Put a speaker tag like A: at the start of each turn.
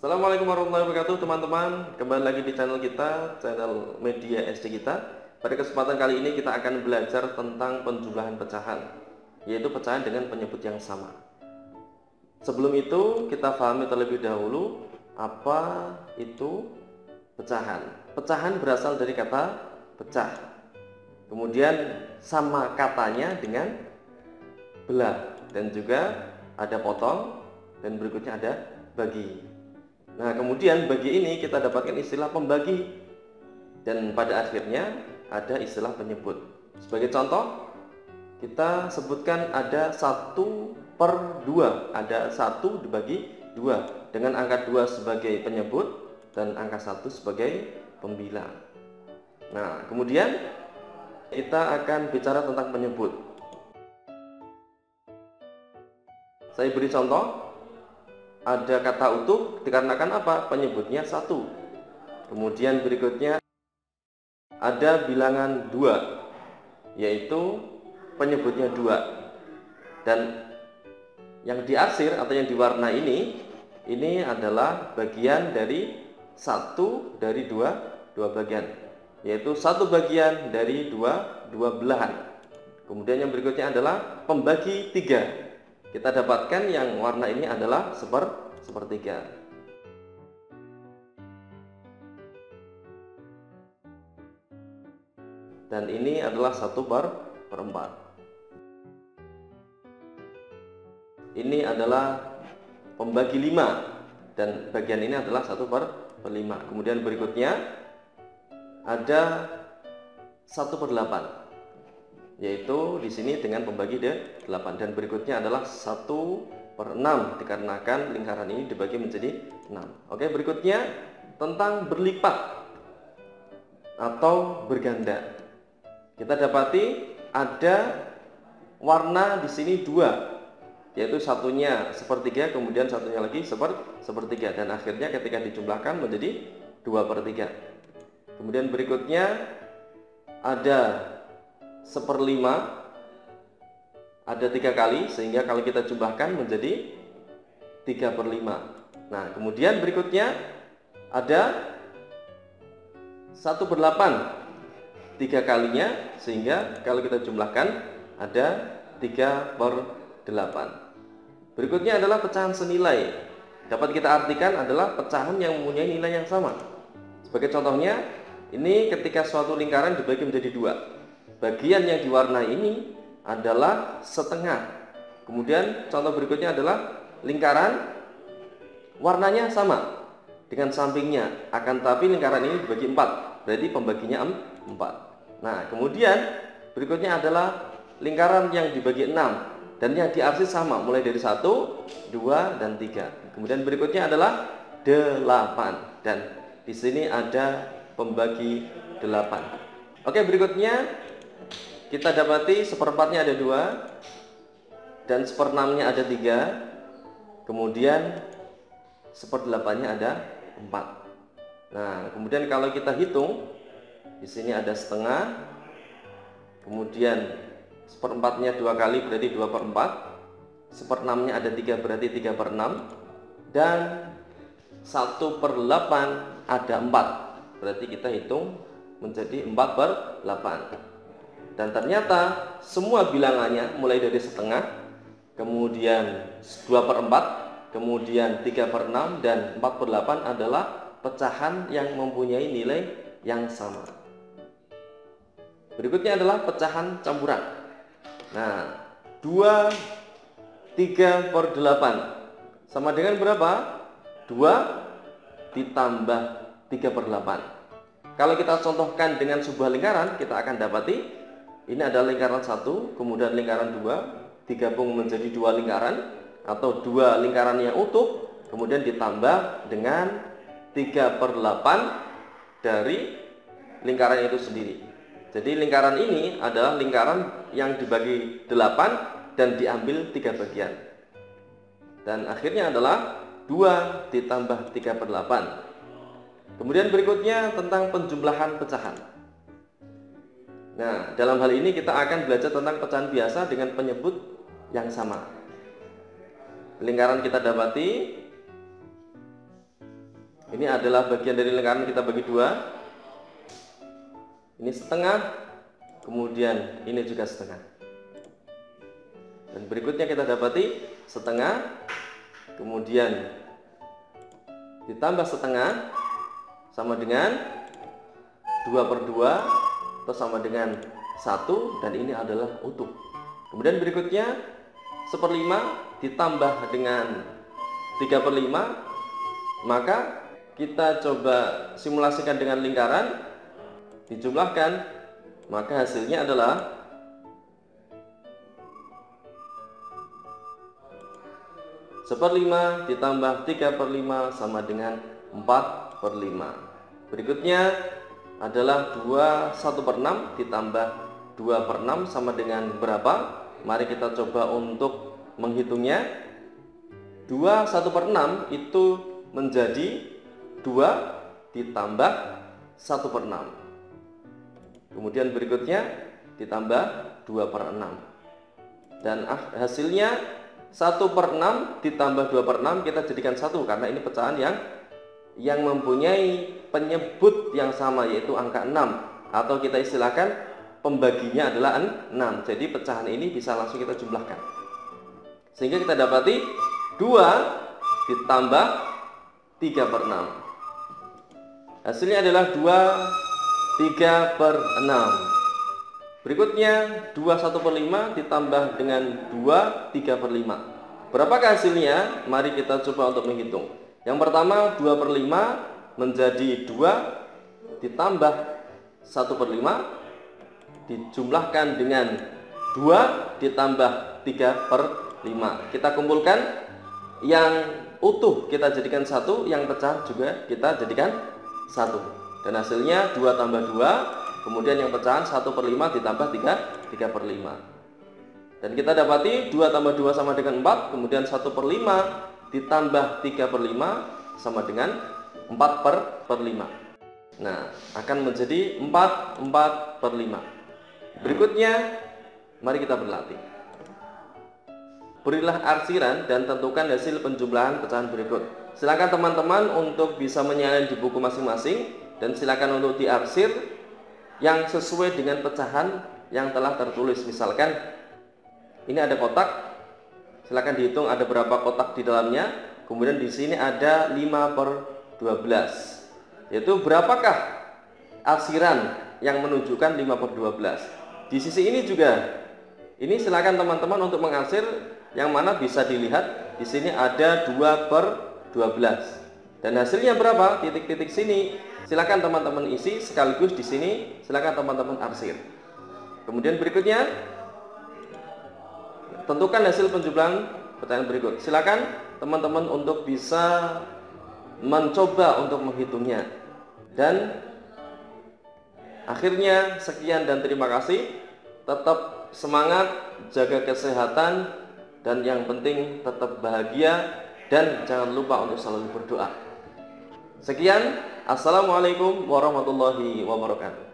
A: Assalamualaikum warahmatullahi wabarakatuh teman-teman. Kembali lagi di channel kita, channel media SD kita. Pada kesempatan kali ini kita akan belajar tentang penjumlahan pecahan, yaitu pecahan dengan penyebut yang sama. Sebelum itu kita pahami terlebih dahulu apa itu pecahan. Pecahan berasal dari kata pecah. Kemudian sama katanya dengan belah, dan juga ada potong, dan berikutnya ada bagi. Nah, kemudian bagi ini kita dapatkan istilah pembagi, dan pada akhirnya ada istilah penyebut. Sebagai contoh, kita sebutkan ada 1/2, ada 1 dibagi 2 dengan angka 2 sebagai penyebut dan angka 1 sebagai pembilang. Nah, kemudian kita akan bicara tentang penyebut. Saya beri contoh. Ada kata utuh dikarenakan apa? Penyebutnya 1. Kemudian berikutnya ada bilangan 2, yaitu penyebutnya 2. Dan yang diarsir atau yang diwarna ini adalah bagian dari 1 dari dua bagian, yaitu 1 bagian dari dua belahan. Kemudian yang berikutnya adalah pembagi 3. Kita dapatkan yang warna ini adalah sepertiga. Dan ini adalah 1/4. Ini adalah pembagi 5, dan bagian ini adalah 1/5. Kemudian berikutnya ada 1/8. Yaitu di sini dengan pembagi 8, dan berikutnya adalah 1/6 dikarenakan lingkaran ini dibagi menjadi 6. Oke, berikutnya tentang berlipat atau berganda. Kita dapati ada warna di sini 2, yaitu satunya sepertiga, kemudian satunya lagi sepertiga, dan akhirnya ketika dijumlahkan menjadi 2/3. Kemudian berikutnya ada 1/5, ada 3 kali, sehingga kalau kita jumlahkan menjadi 3/5. Nah, kemudian berikutnya ada 1/8, 3 kalinya, sehingga kalau kita jumlahkan ada 3/8. Berikutnya adalah pecahan senilai. Dapat kita artikan adalah pecahan yang mempunyai nilai yang sama. Sebagai contohnya, ini ketika suatu lingkaran dibagi menjadi 2. Bagian yang diwarnai ini adalah setengah. Kemudian contoh berikutnya adalah lingkaran warnanya sama dengan sampingnya, akan tapi lingkaran ini dibagi 4, berarti pembaginya 4. Nah, kemudian berikutnya adalah lingkaran yang dibagi 6 dan yang diarsir sama, mulai dari 1, 2, dan 3. Kemudian berikutnya adalah 8, dan di sini ada pembagi 8. Oke, berikutnya kita dapati 1/4-nya ada 2 dan 1/6-nya ada 3. Kemudian 1/8-nya ada 4. Nah, kemudian kalau kita hitung, di sini ada setengah. Kemudian 1/4-nya 2 kali berarti 2/4. 1/6-nya ada 3 berarti 3/6, dan 1/8 ada 4. Berarti kita hitung menjadi 4/8. Dan ternyata semua bilangannya mulai dari setengah, kemudian 2/4, kemudian 3/6, dan 4/8 adalah pecahan yang mempunyai nilai yang sama. Berikutnya adalah pecahan campuran. Nah, 2 3/8 sama dengan berapa? 2 ditambah 3/8. Kalau kita contohkan dengan sebuah lingkaran, kita akan dapati ini adalah lingkaran 1, kemudian lingkaran 2, digabung menjadi 2 lingkaran atau 2 lingkaran yang utuh, kemudian ditambah dengan 3/8 dari lingkaran itu sendiri. Jadi lingkaran ini adalah lingkaran yang dibagi 8 dan diambil 3 bagian. Dan akhirnya adalah 2 ditambah 3/8. Kemudian berikutnya tentang penjumlahan pecahan. Nah, dalam hal ini kita akan belajar tentang pecahan biasa dengan penyebut yang sama. Lingkaran kita dapati Ini adalah bagian dari lingkaran, kita bagi dua. Ini setengah, kemudian ini juga setengah. Dan berikutnya kita dapati setengah, kemudian ditambah setengah sama dengan 2/2 atau sama dengan 1, dan ini adalah utuh. Kemudian berikutnya 1/5 ditambah dengan 3/5, maka kita coba simulasikan dengan lingkaran, dijumlahkan, maka hasilnya adalah 1/5 ditambah 3/5 sama dengan 4/5. Berikutnya adalah 1/6 ditambah 2/6 sama dengan berapa? Mari kita coba untuk menghitungnya. 1/6 itu menjadi 2 ditambah 1/6. Kemudian berikutnya ditambah 2/6. Dan hasilnya 1/6 ditambah 2/6 kita jadikan 1, karena ini pecahan yang mempunyai penyebut yang sama, yaitu angka 6, atau kita istilahkan pembaginya adalah 6. Jadi pecahan ini bisa langsung kita jumlahkan, sehingga kita dapati 2 ditambah 3/6. Hasilnya adalah 3/6. Berikutnya 1/5 ditambah dengan 3/5. Berapakah hasilnya? Mari kita coba untuk menghitung. Yang pertama 2/5 menjadi 2 ditambah 1/5 dijumlahkan dengan 2 ditambah 3/5. Kita kumpulkan, yang utuh kita jadikan 1, yang pecah juga kita jadikan 1. Dan hasilnya 2 tambah 2, kemudian yang pecahan 1/5 ditambah 3/5. Dan kita dapati 2 tambah 2 sama dengan 4, kemudian 1/5 ditambah 3/5 sama dengan 4/5. Nah, akan menjadi 4/5. Berikutnya, mari kita berlatih. Berilah arsiran dan tentukan hasil penjumlahan pecahan berikut. Silakan teman-teman untuk bisa menyalin di buku masing-masing, dan silakan untuk diarsir yang sesuai dengan pecahan yang telah tertulis. Misalkan ini ada kotak, silakan dihitung ada berapa kotak di dalamnya. Kemudian di sini ada 5/12, yaitu berapakah arsiran yang menunjukkan 5/12. Di sisi ini juga, ini silakan teman-teman untuk mengarsir, yang mana bisa dilihat di sini ada 2/12. Dan hasilnya berapa? Titik-titik sini silakan teman-teman isi sekaligus di sini silakan teman-teman arsir. Kemudian berikutnya tentukan hasil penjumlahan pecahan berikut. Silakan teman-teman untuk bisa mencoba untuk menghitungnya. Dan akhirnya sekian dan terima kasih. Tetap semangat, jaga kesehatan, dan yang penting tetap bahagia, dan jangan lupa untuk selalu berdoa. Sekian, assalamualaikum warahmatullahi wabarakatuh.